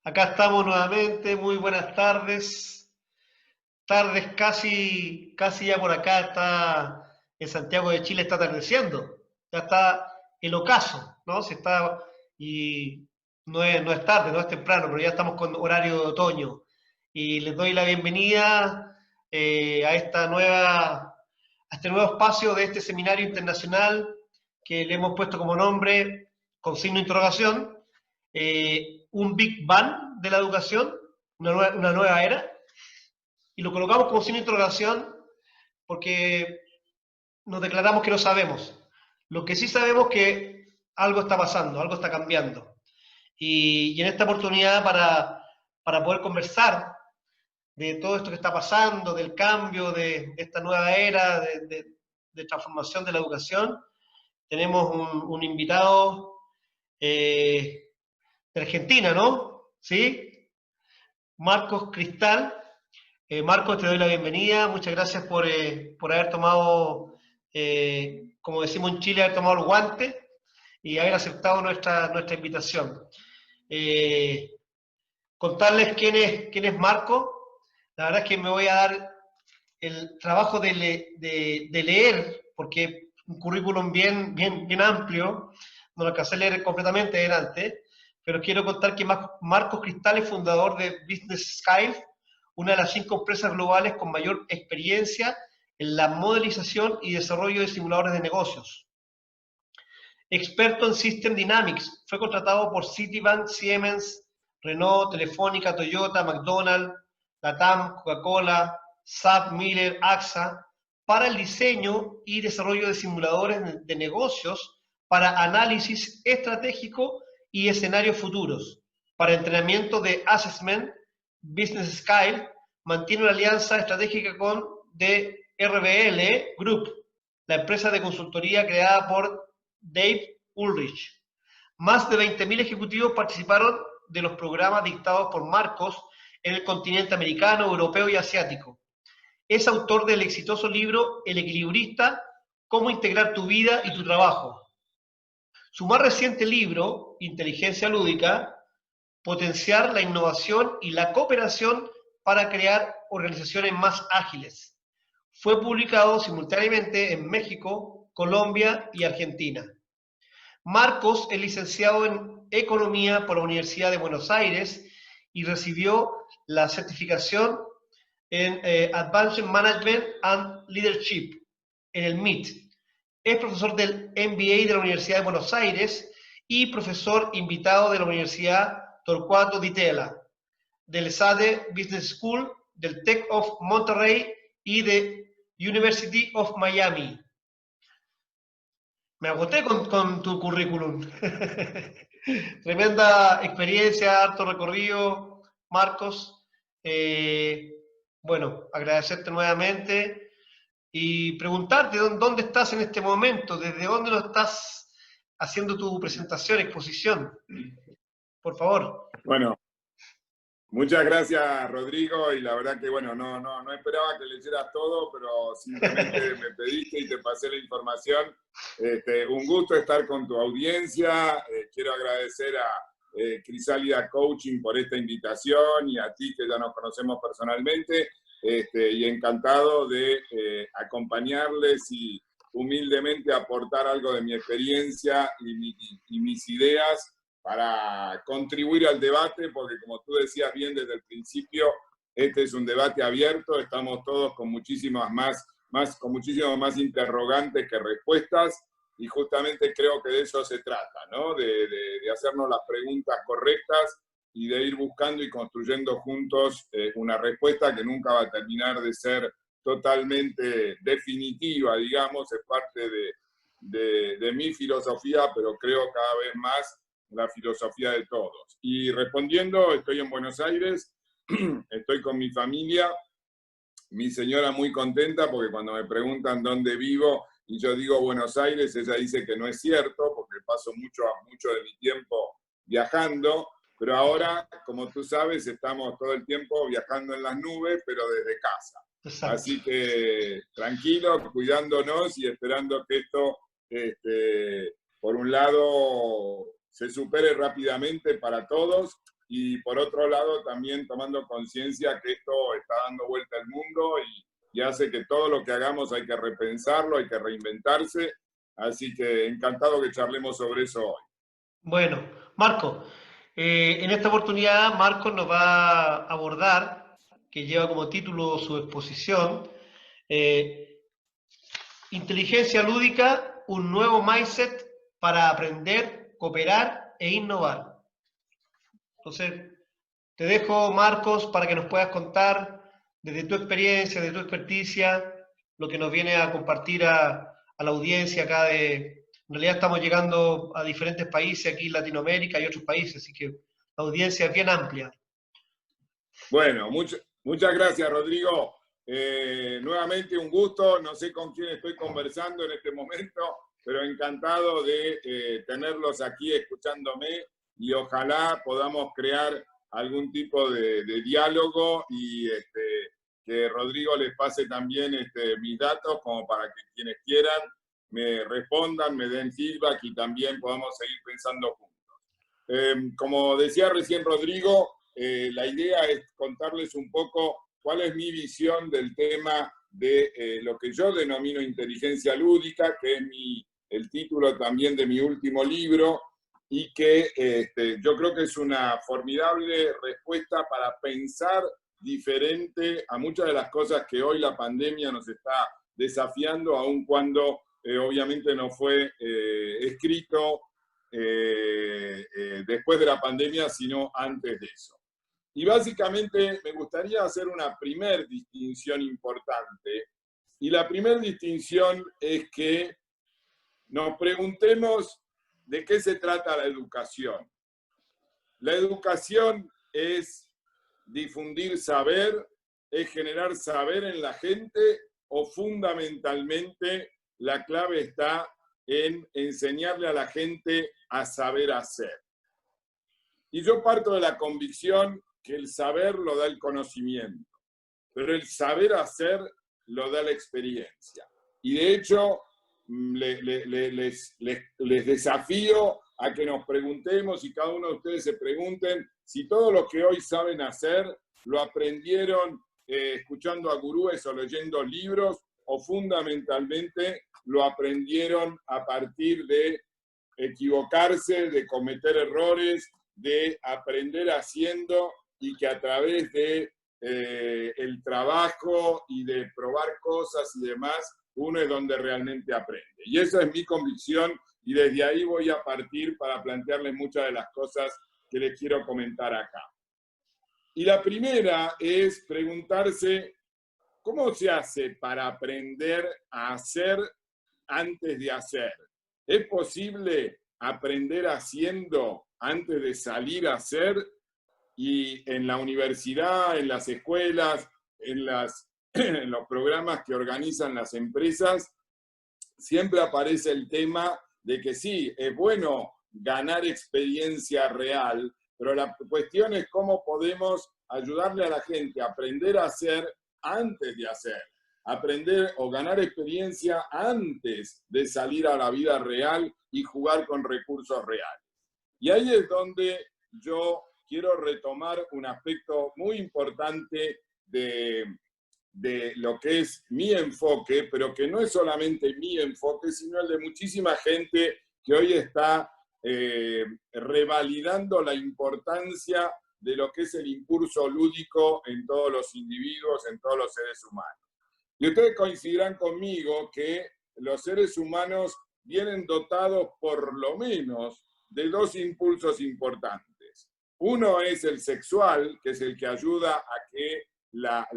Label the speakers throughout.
Speaker 1: Acá estamos nuevamente, muy buenas tardes. Tardes casi ya por acá está en Santiago de Chile está atardeciendo. Ya está el ocaso, ¿no? Y no es tarde, no es temprano, pero ya estamos con horario de otoño. Y les doy la bienvenida a este nuevo espacio de este seminario internacional que le hemos puesto como nombre, con signo de interrogación, un Big Bang de la educación, una nueva era, y lo colocamos como signo de interrogación porque nos declaramos que no sabemos. Lo que sí sabemos es que algo está pasando, algo está cambiando. Y en esta oportunidad, para poder conversar de todo esto que está pasando, del cambio, de esta nueva era de transformación de la educación, tenemos un invitado de Argentina, ¿no? ¿Sí? Marcos Cristal. Marcos, te doy la bienvenida. Muchas gracias por haber tomado, como decimos en Chile, haber tomado el guante y haber aceptado nuestra invitación. Eh, Contarles quién es Marco. La verdad es que me voy a dar el trabajo de leer, porque un currículum bien amplio, no lo alcancé a leer completamente delante, pero quiero contar que Marcos Cristal es fundador de Business Scale, una de las 5 empresas globales con mayor experiencia en la modelización y desarrollo de simuladores de negocios. Experto en System Dynamics, fue contratado por Citibank, Siemens, Renault, Telefónica, Toyota, McDonald's, Latam, Coca-Cola, SAP, Miller, AXA, para el diseño y desarrollo de simuladores de negocios para análisis estratégico y escenarios futuros. Para entrenamiento de Assessment, Business Scale mantiene una alianza estratégica con DRBL Group, la empresa de consultoría creada por Dave Ulrich. Más de 20.000 ejecutivos participaron de los programas dictados por Marcos en el continente americano, europeo y asiático. Es autor del exitoso libro El Equilibrista, Cómo integrar tu vida y tu trabajo. Su más reciente libro, Inteligencia Lúdica, Potenciar la innovación y la cooperación para crear organizaciones más ágiles. Fue publicado simultáneamente en México, Colombia y Argentina. Marcos es licenciado en Economía por la Universidad de Buenos Aires y recibió la certificación en Advanced Management and Leadership en el MIT. Es profesor del MBA de la Universidad de Buenos Aires y profesor invitado de la Universidad Torquato Di Tella, del SADE Business School, del Tech of Monterrey y de University of Miami. Me agoté con tu currículum. Tremenda experiencia, harto recorrido, Marcos. Bueno, agradecerte nuevamente y preguntarte dónde estás en este momento, desde dónde lo estás haciendo tu presentación, exposición. Por favor.
Speaker 2: Bueno, muchas gracias, Rodrigo, y la verdad que, bueno, no esperaba que leyeras todo, pero simplemente me pediste y te pasé la información. Un gusto estar con tu audiencia. Quiero agradecer a Crisálida Coaching por esta invitación y a ti, que ya nos conocemos personalmente, y encantado de acompañarles y humildemente aportar algo de mi experiencia y mis ideas para contribuir al debate, porque como tú decías bien desde el principio, este es un debate abierto, estamos todos con muchísimos más interrogantes que respuestas, y justamente creo que de eso se trata, ¿no? De hacernos las preguntas correctas y de ir buscando y construyendo juntos una respuesta que nunca va a terminar de ser totalmente definitiva, digamos, es parte de mi filosofía, pero creo cada vez más la filosofía de todos. Y respondiendo, estoy en Buenos Aires, estoy con mi familia, mi señora muy contenta porque cuando me preguntan dónde vivo y yo digo Buenos Aires, ella dice que no es cierto porque paso mucho de mi tiempo viajando, pero ahora, como tú sabes, estamos todo el tiempo viajando en las nubes, pero desde casa. Exacto. Así que tranquilos, cuidándonos y esperando que esto, por un lado, se supere rápidamente para todos, y por otro lado también tomando conciencia que esto está dando vuelta al mundo y hace que todo lo que hagamos hay que repensarlo, hay que reinventarse, así que encantado que charlemos sobre eso hoy.
Speaker 1: Bueno, Marco, en esta oportunidad Marcos nos va a abordar, que lleva como título su exposición, eh, Inteligencia lúdica, un nuevo mindset para aprender, cooperar e innovar. Entonces, te dejo, Marcos, para que nos puedas contar desde tu experiencia, de tu experticia, lo que nos viene a compartir a la audiencia acá de... En realidad estamos llegando a diferentes países aquí en Latinoamérica y otros países, así que la audiencia es bien amplia.
Speaker 2: Bueno, muchas gracias, Rodrigo. Nuevamente un gusto, no sé con quién estoy conversando en este momento, pero encantado de tenerlos aquí escuchándome y ojalá podamos crear algún tipo de diálogo y que Rodrigo les pase también mis datos como para que quienes quieran me respondan, me den feedback y también podamos seguir pensando juntos. Como decía recién Rodrigo, la idea es contarles un poco cuál es mi visión del tema de lo que yo denomino inteligencia lúdica, que es el título también de mi último libro, y que yo creo que es una formidable respuesta para pensar diferente a muchas de las cosas que hoy la pandemia nos está desafiando, aun cuando obviamente no fue escrito después de la pandemia, sino antes de eso. Y básicamente me gustaría hacer una primer distinción importante. Y la primer distinción es que nos preguntemos de qué se trata la educación. La educación es difundir saber, es generar saber en la gente, o fundamentalmente la clave está en enseñarle a la gente a saber hacer. Y yo parto de la convicción que el saber lo da el conocimiento, pero el saber hacer lo da la experiencia. Y de hecho, les desafío a que nos preguntemos y cada uno de ustedes se pregunten si todo lo que hoy saben hacer lo aprendieron escuchando a gurúes o leyendo libros, o fundamentalmente lo aprendieron a partir de equivocarse, de cometer errores, de aprender haciendo, y que a través de el trabajo y de probar cosas y demás, uno es donde realmente aprende. Y esa es mi convicción, y desde ahí voy a partir para plantearles muchas de las cosas que les quiero comentar acá. Y la primera es preguntarse, ¿cómo se hace para aprender a hacer antes de hacer? ¿Es posible aprender haciendo antes de salir a hacer? Y en la universidad, en las escuelas, en los programas que organizan las empresas, siempre aparece el tema de que sí, es bueno ganar experiencia real, pero la cuestión es cómo podemos ayudarle a la gente a aprender a hacer antes de hacer, aprender o ganar experiencia antes de salir a la vida real y jugar con recursos reales. Y ahí es donde yo quiero retomar un aspecto muy importante de lo que es mi enfoque, pero que no es solamente mi enfoque, sino el de muchísima gente que hoy está revalidando la importancia de lo que es el impulso lúdico en todos los individuos, en todos los seres humanos. Y ustedes coincidirán conmigo que los seres humanos vienen dotados por lo menos de dos impulsos importantes. Uno es el sexual, que es el que ayuda a que la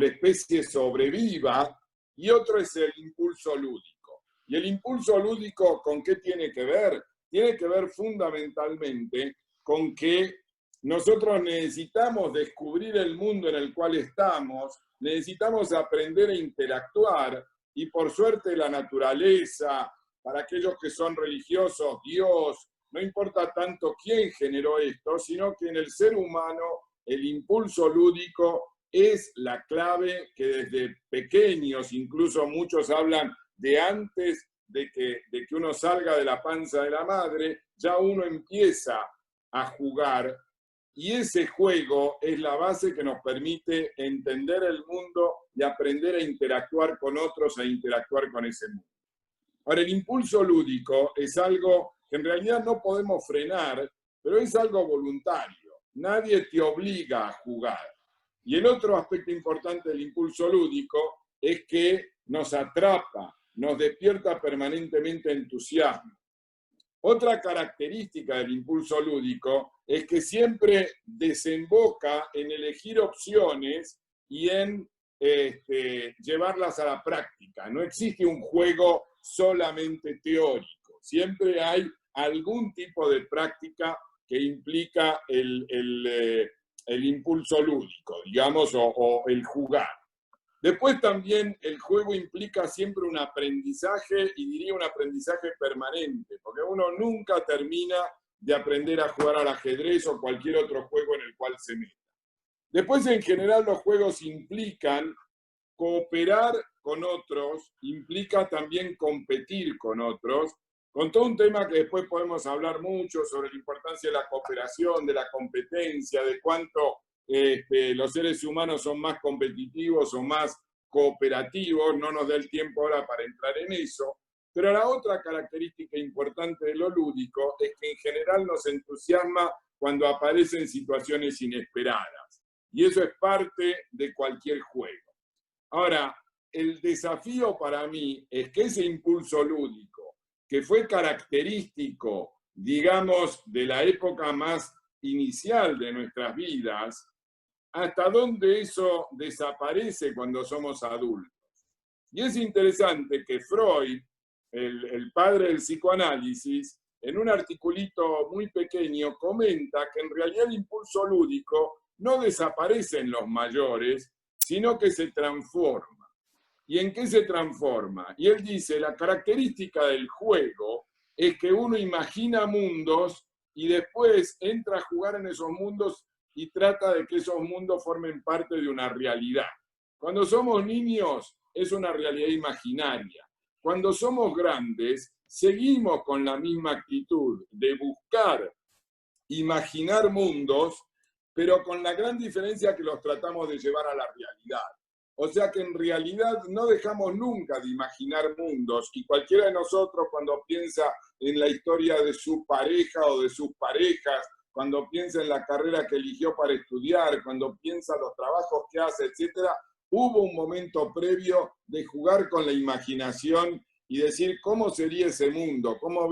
Speaker 2: especie sobreviva, y otro es el impulso lúdico. Y el impulso lúdico, ¿con qué tiene que ver? Tiene que ver fundamentalmente con que nosotros necesitamos descubrir el mundo en el cual estamos, necesitamos aprender a interactuar, y por suerte la naturaleza, para aquellos que son religiosos, Dios, no importa tanto quién generó esto, sino que en el ser humano el impulso lúdico es la clave que desde pequeños, incluso muchos hablan de antes de que uno salga de la panza de la madre, ya uno empieza a jugar, y ese juego es la base que nos permite entender el mundo y aprender a interactuar con otros e interactuar con ese mundo. Ahora, el impulso lúdico es algo que en realidad no podemos frenar, pero es algo voluntario. Nadie te obliga a jugar. Y el otro aspecto importante del impulso lúdico es que nos atrapa, nos despierta permanentemente entusiasmo. Otra característica del impulso lúdico es que siempre desemboca en elegir opciones y en llevarlas a la práctica. No existe un juego solamente teórico. Siempre hay algún tipo de práctica que implica el impulso lúdico, digamos, o el jugar. Después también el juego implica siempre un aprendizaje, y diría un aprendizaje permanente, porque uno nunca termina de aprender a jugar al ajedrez o cualquier otro juego en el cual se meta. Después, en general, los juegos implican cooperar con otros, implica también competir con otros, con todo un tema que después podemos hablar mucho sobre la importancia de la cooperación, de la competencia, de cuánto los seres humanos son más competitivos o más cooperativos. No nos da el tiempo ahora para entrar en eso, pero la otra característica importante de lo lúdico es que en general nos entusiasma cuando aparecen situaciones inesperadas, y eso es parte de cualquier juego. Ahora, el desafío para mí es que ese impulso lúdico, que fue característico, digamos, de la época más inicial de nuestras vidas, hasta dónde eso desaparece cuando somos adultos. Y es interesante que Freud, el padre del psicoanálisis, en un articulito muy pequeño comenta que en realidad el impulso lúdico no desaparece en los mayores, sino que se transforma. ¿Y en qué se transforma? Y él dice, la característica del juego es que uno imagina mundos y después entra a jugar en esos mundos y trata de que esos mundos formen parte de una realidad. Cuando somos niños es una realidad imaginaria. Cuando somos grandes seguimos con la misma actitud de buscar, imaginar mundos, pero con la gran diferencia que los tratamos de llevar a la realidad. O sea que en realidad no dejamos nunca de imaginar mundos, y cualquiera de nosotros cuando piensa en la historia de su pareja o de sus parejas, cuando piensa en la carrera que eligió para estudiar, cuando piensa en los trabajos que hace, etcétera, hubo un momento previo de jugar con la imaginación y decir cómo sería ese mundo, cómo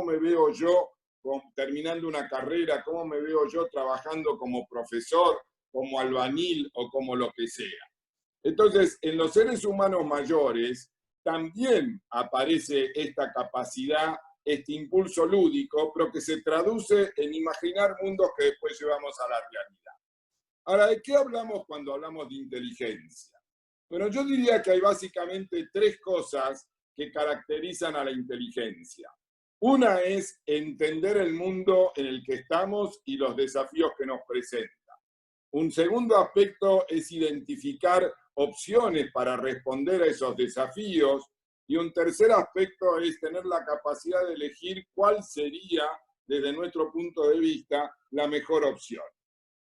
Speaker 2: me veo yo terminando una carrera, cómo me veo yo trabajando como profesor, como albañil o como lo que sea. Entonces, en los seres humanos mayores también aparece esta capacidad, este impulso lúdico, pero que se traduce en imaginar mundos que después llevamos a la realidad. Ahora, ¿de qué hablamos cuando hablamos de inteligencia? Bueno, yo diría que hay básicamente tres cosas que caracterizan a la inteligencia. Una es entender el mundo en el que estamos y los desafíos que nos presenta. Un segundo aspecto es identificar opciones para responder a esos desafíos. Y un tercer aspecto es tener la capacidad de elegir cuál sería, desde nuestro punto de vista, la mejor opción.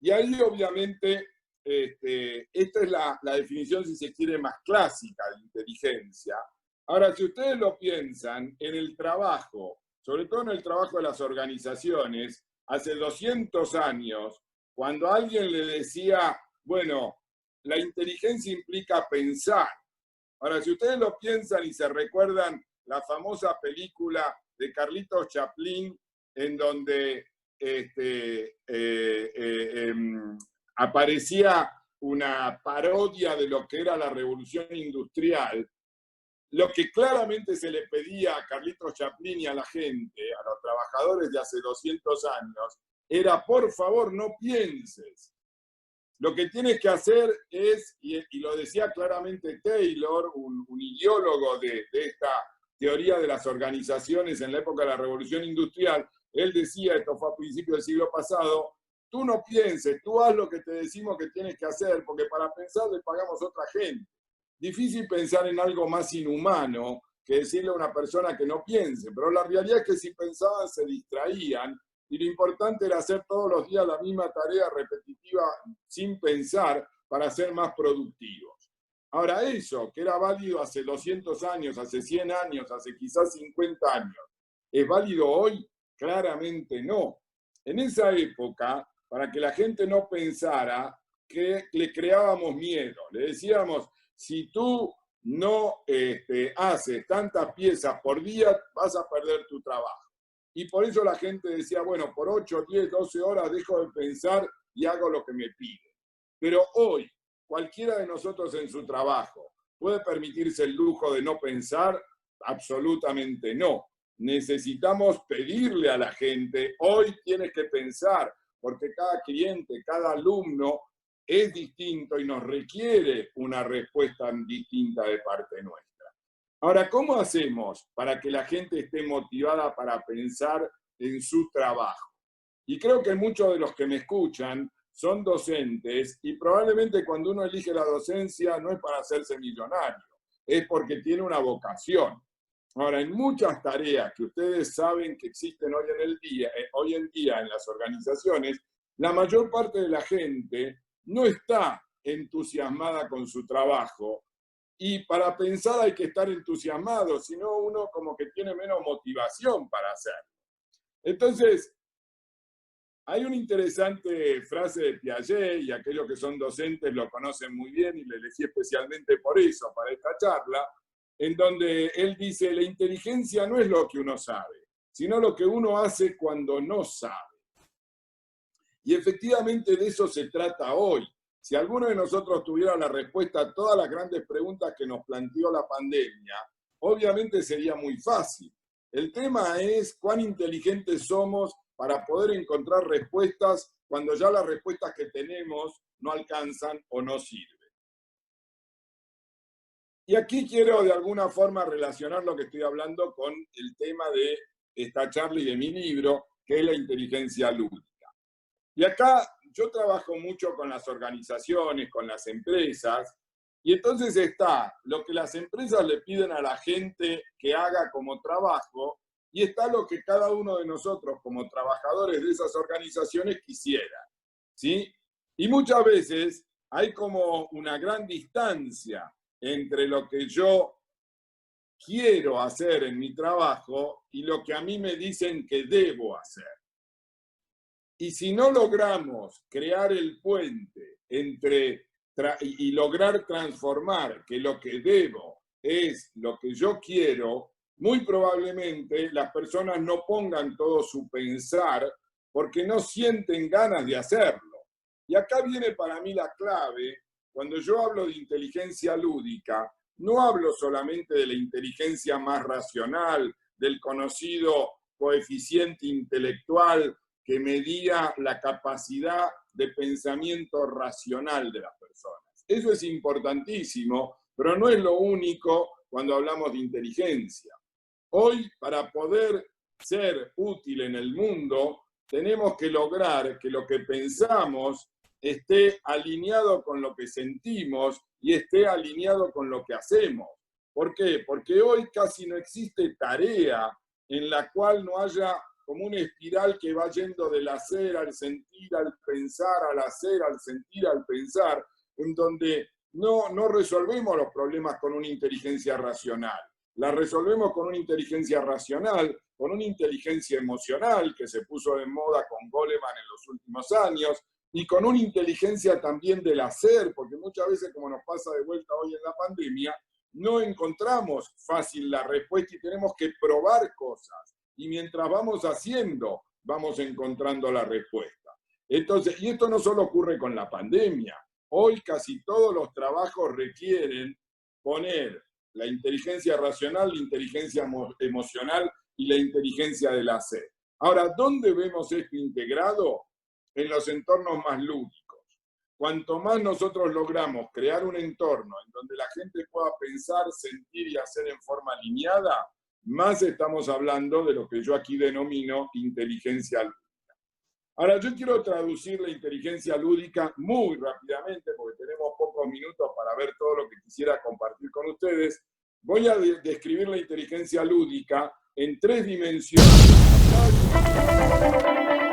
Speaker 2: Y ahí, obviamente, esta es la definición, si se quiere, más clásica de inteligencia. Ahora, si ustedes lo piensan, en el trabajo, sobre todo en el trabajo de las organizaciones, hace 200 años, cuando alguien le decía, bueno, la inteligencia implica pensar. Ahora, si ustedes lo piensan y se recuerdan la famosa película de Carlitos Chaplin, en donde aparecía una parodia de lo que era la revolución industrial, lo que claramente se le pedía a Carlitos Chaplin y a la gente, a los trabajadores de hace 200 años, era, por favor, no pienses. Lo que tienes que hacer es, y lo decía claramente Taylor, un ideólogo de esta teoría de las organizaciones en la época de la Revolución Industrial, él decía, esto fue a principios del siglo pasado, tú no pienses, tú haz lo que te decimos que tienes que hacer, porque para pensar le pagamos a otra gente. Difícil pensar en algo más inhumano que decirle a una persona que no piense, pero la realidad es que si pensaban se distraían y lo importante era hacer todos los días la misma tarea repetitiva sin pensar para ser más productivos. Ahora, eso que era válido hace 200 años, hace 100 años, hace quizás 50 años, ¿es válido hoy? Claramente no. En esa época, para que la gente no pensara, que le creábamos miedo. Le decíamos, si tú no haces tantas piezas por día, vas a perder tu trabajo. Y por eso la gente decía, bueno, por 8, 10, 12 horas dejo de pensar y hago lo que me piden. Pero hoy, cualquiera de nosotros en su trabajo, ¿puede permitirse el lujo de no pensar? Absolutamente no. Necesitamos pedirle a la gente, hoy tienes que pensar, porque cada cliente, cada alumno es distinto y nos requiere una respuesta distinta de parte nuestra. Ahora, ¿cómo hacemos para que la gente esté motivada para pensar en su trabajo? Y creo que muchos de los que me escuchan son docentes y probablemente cuando uno elige la docencia no es para hacerse millonario, es porque tiene una vocación. Ahora, en muchas tareas que ustedes saben que existen hoy en día en las organizaciones, la mayor parte de la gente no está entusiasmada con su trabajo. Y para pensar hay que estar entusiasmado, si no uno como que tiene menos motivación para hacerlo. Entonces, hay una interesante frase de Piaget, y aquellos que son docentes lo conocen muy bien, y le elegí especialmente por eso, para esta charla, en donde él dice, la inteligencia no es lo que uno sabe, sino lo que uno hace cuando no sabe. Y efectivamente de eso se trata hoy. Si alguno de nosotros tuviera la respuesta a todas las grandes preguntas que nos planteó la pandemia, obviamente sería muy fácil. El tema es cuán inteligentes somos para poder encontrar respuestas cuando ya las respuestas que tenemos no alcanzan o no sirven. Y aquí quiero de alguna forma relacionar lo que estoy hablando con el tema de esta charla y de mi libro, que es la inteligencia lúdica. Y acá yo trabajo mucho con las organizaciones, con las empresas, y entonces está lo que las empresas le piden a la gente que haga como trabajo, y está lo que cada uno de nosotros como trabajadores de esas organizaciones quisiera, ¿sí? Y muchas veces hay como una gran distancia entre lo que yo quiero hacer en mi trabajo y lo que a mí me dicen que debo hacer. Y si no logramos crear el puente entre y lograr transformar que lo que debo es lo que yo quiero, muy probablemente las personas no pongan todo su pensar porque no sienten ganas de hacerlo. Y acá viene para mí la clave. Cuando yo hablo de inteligencia lúdica, no hablo solamente de la inteligencia más racional, del conocido coeficiente intelectual que medía la capacidad de pensamiento racional de las personas. Eso es importantísimo, pero no es lo único cuando hablamos de inteligencia. Hoy, para poder ser útil en el mundo, tenemos que lograr que lo que pensamos esté alineado con lo que sentimos y esté alineado con lo que hacemos. ¿Por qué? Porque hoy casi no existe tarea en la cual no haya como una espiral que va yendo del hacer al sentir, al pensar, al hacer, al sentir, al pensar, en donde no resolvemos los problemas con una inteligencia racional. La resolvemos con una inteligencia racional, con una inteligencia emocional que se puso de moda con Goleman en los últimos años, y con una inteligencia también del hacer, porque muchas veces, como nos pasa de vuelta hoy en la pandemia, no encontramos fácil la respuesta y tenemos que probar cosas. Y mientras vamos haciendo, vamos encontrando la respuesta. Entonces, y esto no solo ocurre con la pandemia. Hoy casi todos los trabajos requieren poner la inteligencia racional, la inteligencia emocional y la inteligencia del hacer. Ahora, ¿dónde vemos esto integrado? En los entornos más lúdicos. Cuanto más nosotros logramos crear un entorno en donde la gente pueda pensar, sentir y hacer en forma alineada, más estamos hablando de lo que yo aquí denomino inteligencia lúdica. Ahora, yo quiero traducir la inteligencia lúdica muy rápidamente, porque tenemos pocos minutos para ver todo lo que quisiera compartir con ustedes. Voy a describir la inteligencia lúdica en 3 dimensiones. Adiós.